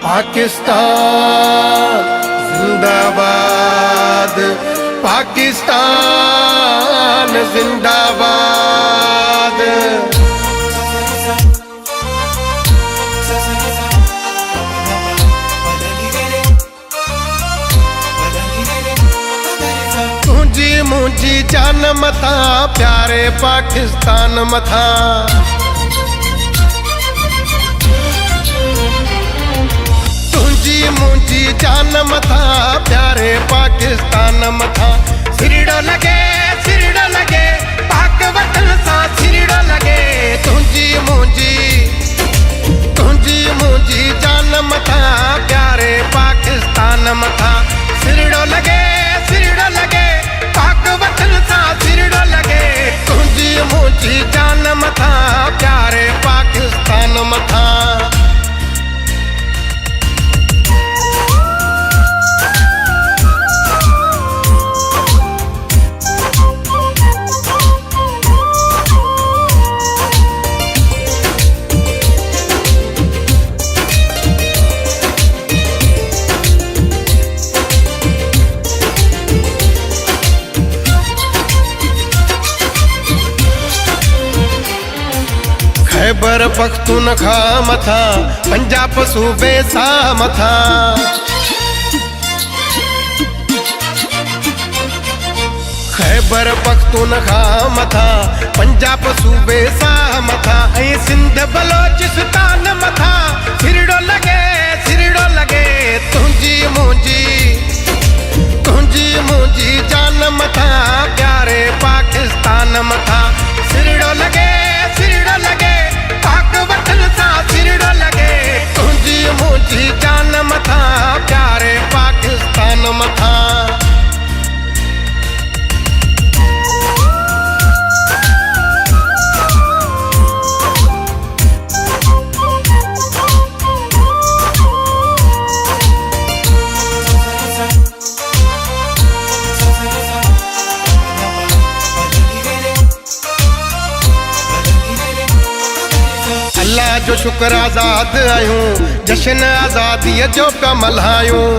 पाकिस्तान जिंदाबाद, पाकिस्तान जिंदाबाद। तुझी मुझी जान मथा प्यारे पाकिस्तान मथा, मुझी जान मथा प्यारे पाकिस्तान मथा। सिरड़ो लगे पाक वतन सा सिरड़ो लगे। तुझी मुझी जान मथा प्यारे पाकिस्तान मथा। सिरड़ो लगे पाक वतन सा सिरड़ो लगे। तुझी मुझी जान मथा प्यारे पाकिस्तान मथा। खैबर पख्तूनख्वा मथा पंजाब सूबे सा मथा। खैबर पख्तूनख्वा मथा पंजाब सूबे सा मथा। ऐं सिंध बलोचिस्तान मथा सिरड़ो लगे तुझी मुझी जान मथा प्यारे पाकिस्तान मथा। सिरड़ो लगे पाक वतन सा सिरड़ो लगे। तुझी मुझी जान मथा प्यारे पाकिस्तान मथा। अल्लाह जो शुक्र आज़ाद आयूं, जश्न आज़ादी जो पिया मल्हायूं।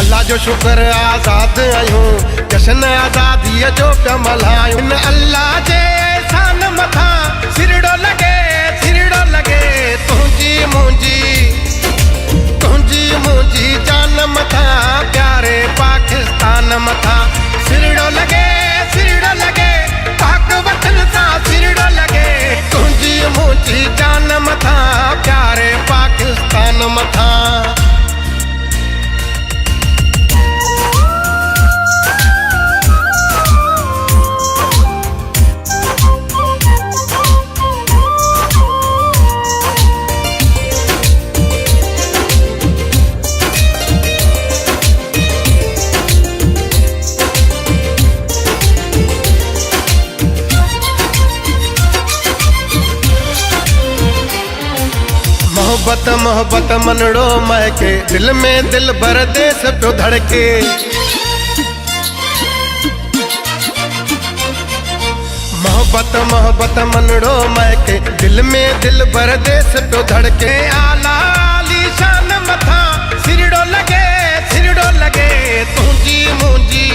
अल्लाह जो शुक्र आज़ाद आयूं, जश्न आज़ादी जो पिया मल्हायूं। अल्लाह जे एहसान मथा सिरड़ो लगे तुझी मुझी जान मथा प्यारे पाकिस्तान मथा। सिरड़ो लगे पाक वतन सा सिरड़ो लगे। तुझी मुझी जान मथा प्यारे पाकिस्तान मथा। मोहब्बत मनड़ो महके, दिल में दिल भर देस पियो धड़के। मोहब्बत मनड़ो महके, दिल में दिल भर देस पियो धड़के। आला आलीशान मथा सिरड़ो लगे तुझी मुझी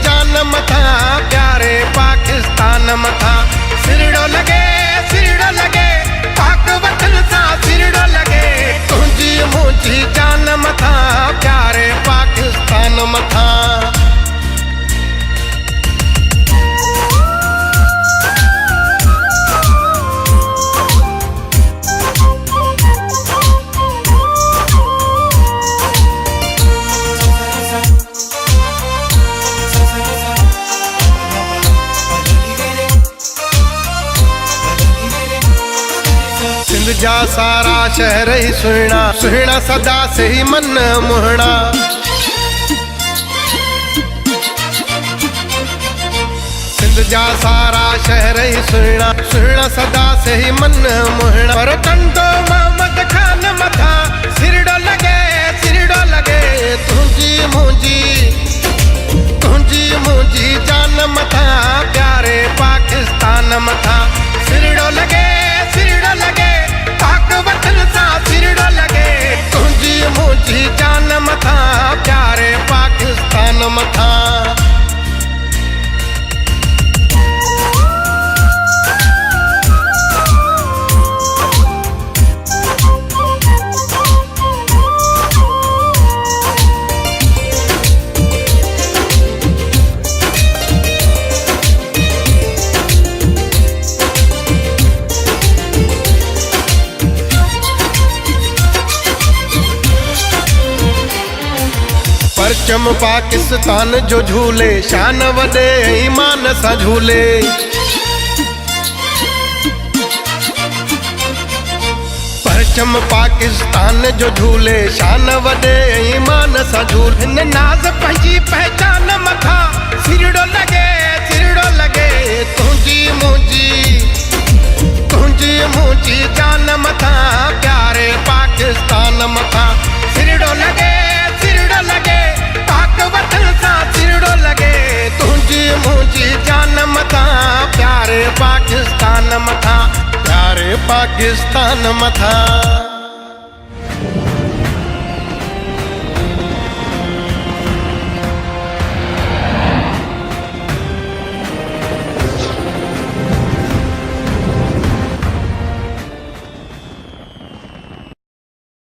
जान मथा प्यारे पाकिस्तान मथा। सिरड़ो लगे पाक वतन सा सिरड़ो लगे। तुझी मुझी जान मथा प्यारे पाकिस्तान मथा। सिंध जा सारा शहर ही सुहिणा सदा से ही मन मोहना। सिंध जा सारा शहर ही सुहिणा सदा से ही मन मोहना। पर कंडो मोहम्मद खान मथा सिरड़ो लगे तुझी मुझी जान मथा प्यारे पाकिस्तान मथा। पश्चिम पाकिस्तान जो झूले शान वॾे ईमान सां झूले। पश्चिम पाकिस्तान जो झूले शान वॾे ईमान सां झूले। हिन नाज़ पंहिंजी पहचान मथां सिरड़ो लॻे तुंहिंजी मुंहिंजी जान मथां प्यारे पाकिस्तान मथां सिरड़ो लॻे पाक वतन सां सिरड़ो लॻे तुंहिंजी मुंहिंजी जान मथां प्यारे पाकिस्तान मथां प्यारे पाकिस्तान मथां।